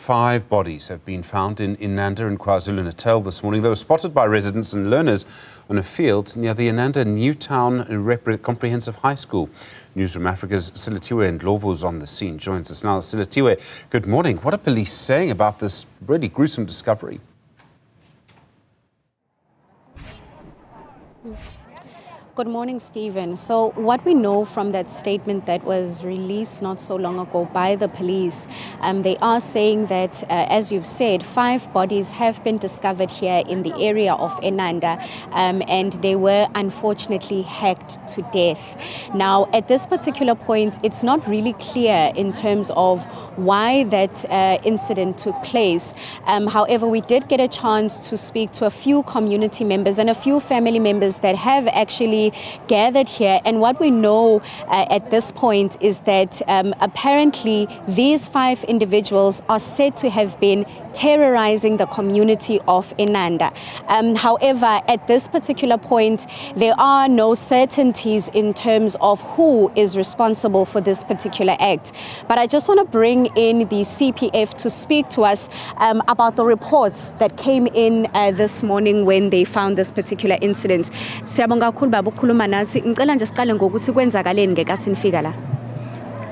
5 bodies have been found in Inanda and KwaZulu-Natal this morning. They were spotted by residents and learners on a field near the Inanda Newtown Comprehensive High School. Newzroom Afrika's Silatiwe Ndlovu is on the scene. Joins us now. Silatiwe, good morning. What are police saying about this really gruesome discovery? Good morning, Stephen. So what we know from that statement that was released not so long ago by the police, they are saying that, as you've said, 5 bodies have been discovered here in the area of Inanda, and they were unfortunately hacked to death. Now, at this particular point, it's not really clear in terms of why that incident took place. However, we did get a chance to speak to a few community members and a few family members that have actually gathered here, and what we know at this point is that apparently these 5 individuals are said to have been terrorizing the community of Inanda. However, at this particular point, there are no certainties in terms of who is responsible for this particular act. But I just want to bring in the CPF to speak to us about the reports that came in this morning when they found this particular incident. Siyabonga kakhulu baba ukukhuluma nathi. Ngicela nje siqale ngokuthi kwenzakaleni ngekathi nifika la.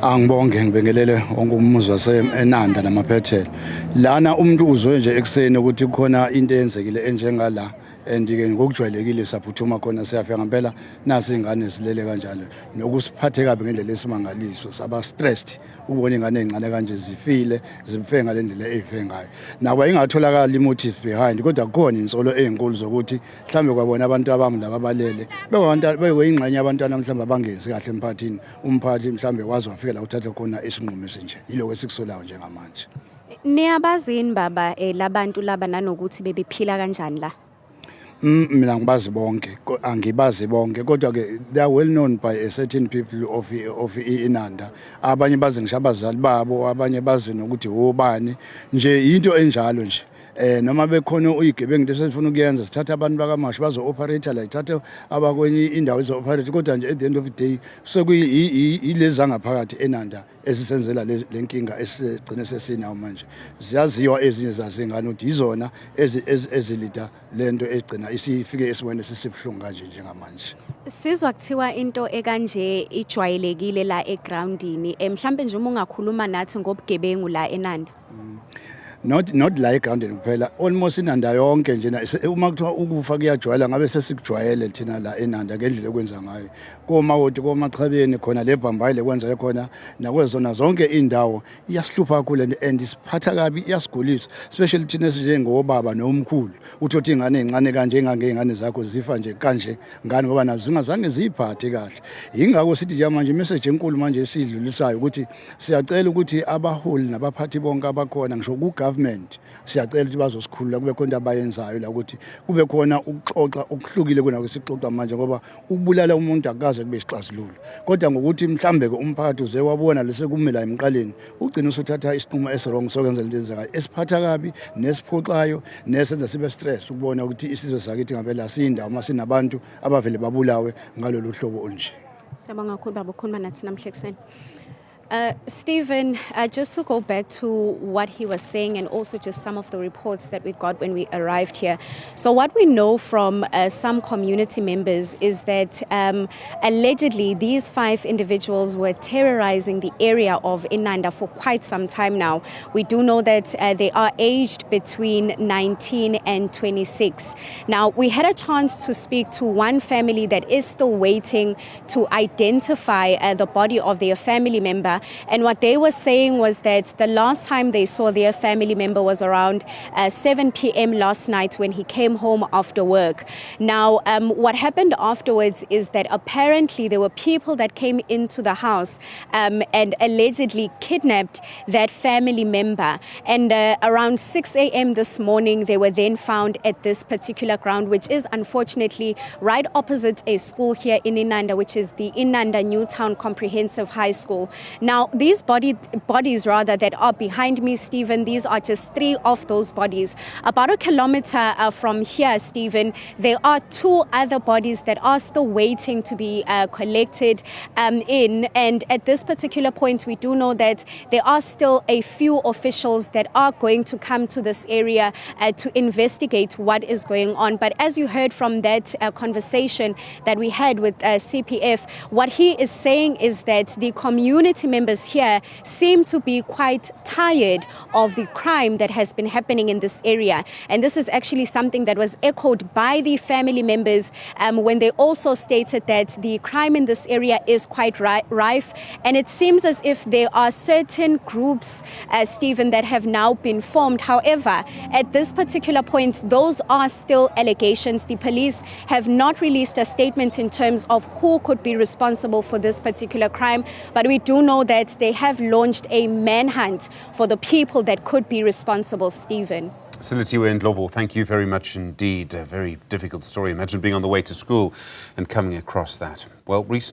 Angibonge ngibingelele wonke umuzwa waseNanda namaphethelo. Lana umuntu uzwe nje ekseni ukuthi kukhona into eyenzekile enjengala, and-ke ngokujwayelekile saphuthuma khona siyafika ngempela nasi ingane zilele kanjalo nokusiphathe kabi ngendlela esimangaliso, saba stressed ukubona ingane ezincane kanje zifile zife ngalendlela ezife ngayo. Nakuba ingatholakala imotive behind, kodwa kukhona insolo ezinkulu zokuthi mhlambe kwabona abantu abami laba balele bekuyingxenye abantwana mhlambe abangezi kahle emphakathini, umphathi mhlambe wazi wafika la uthatha khona isinqumo esinje. Yiloko esikusolayo njengamanje. Niyabazini baba labantu laba nanokuthi bebephila kanjani la? Mina ngibazi bonke, angibazi bonke, kodwa ke they are well known by a certain people of Inanda. Abanye bazi ngisho abazali babo, abanye bazi nokuthi obani, nje into enjalo nje. Noma bekhona uyigebengu lesifuna ukuyenza, sithatha abantu bakamasho bazo operator la, ithatha abakwenye indawo ezo operate, kodwa nje at the end of the day sokuyileza ngaphakathi eNanda esisenzela lenkinga esigcine sesinayo manje. Siyaziwa ezinye zasengane ukuthi izona ezilida lento egcina isifike esimweni sesibhlungu kanje njengamanje. Sizwa kuthiwa into ekanje ijwayelekile la egroundini, mhlambe nje uma ungakhuluma nathi ngobugebengu la eNanda. Not like grounding kuphela, almost Inanda yonke nje uma kuthiwa ukufa kuyajwayela ngabe sesikujwayele thina la eNanda ngendlela ekwenza ngayo. Komawoti komachabeni khona lebhambayi lekwenza khona nakwezona zonke indawo iyasihlupha kakhulu and isiphatha kabi, iyasigulisa, especially thina njengobaba nomkhulu. Uthothi ingane ezincane kanje engangezingane zakho zifa nje kanje ngani ngoba nazo zingazange ziphathe kahle. Ingakho sithi nje manje message enkulu manje esidlulisayo ukuthi siyacela ukuthi abaholi nabaphathi bonke abakhona ngisho ku government siyacela ukuthi bazosikhulula kube khona abayenzayo la ukuthi kube khona ukuxoxa okuhlukile kuna kwesixoxa manje ngoba ukubulala umuntu akaze kube isixazululo, kodwa ngokuthi mhlambe ke umphakathi uze wabona lese kumela emqaleni ugcina usuthatha isinqumo esirong sokwenza lento ezenzekayo esiphatha kabi nesiphoxayo nesenza sibe stress ukubona ukuthi isizwe sakithi ngempela sindawo masinabantu abavele babulawe ngalolu hlobo onje. Siyabonga kakhulu baba ukukhuluma nathi namhla ekseni. Stephen, just to go back to what he was saying and also just some of the reports that we got when we arrived here. So what we know from some community members is that allegedly these 5 individuals were terrorizing the area of Inanda for quite some time now. We do know that they are aged between 19 and 26. Now, we had a chance to speak to one family that is still waiting to identify the body of their family member. And what they were saying was that the last time they saw their family member was around 7 p.m. last night when he came home after work. Now, what happened afterwards is that apparently there were people that came into the house and allegedly kidnapped that family member. And around 6 a.m. this morning, they were then found at this particular ground, which is unfortunately right opposite a school here in Inanda, which is the Inanda Newtown Comprehensive High School. Now, these bodies rather that are behind me, Stephen, these are just 3 of those bodies. About a kilometre from here, Stephen, there are 2 other bodies that are still waiting to be collected in. And at this particular point, we do know that there are still a few officials that are going to come to this area to investigate what is going on. But as you heard from that conversation that we had with CPF, what he is saying is that the community members here seem to be quite tired of the crime that has been happening in this area. And this is actually something that was echoed by the family members when they also stated that the crime in this area is quite rife. And it seems as if there are certain groups, Stephen, that have now been formed. However, at this particular point, those are still allegations. The police have not released a statement in terms of who could be responsible for this particular crime, but we do know that they have launched a manhunt for the people that could be responsible, Stephen. Silitiwe and Lovo, thank you very much indeed. A very difficult story. Imagine being on the way to school and coming across that. Well, recently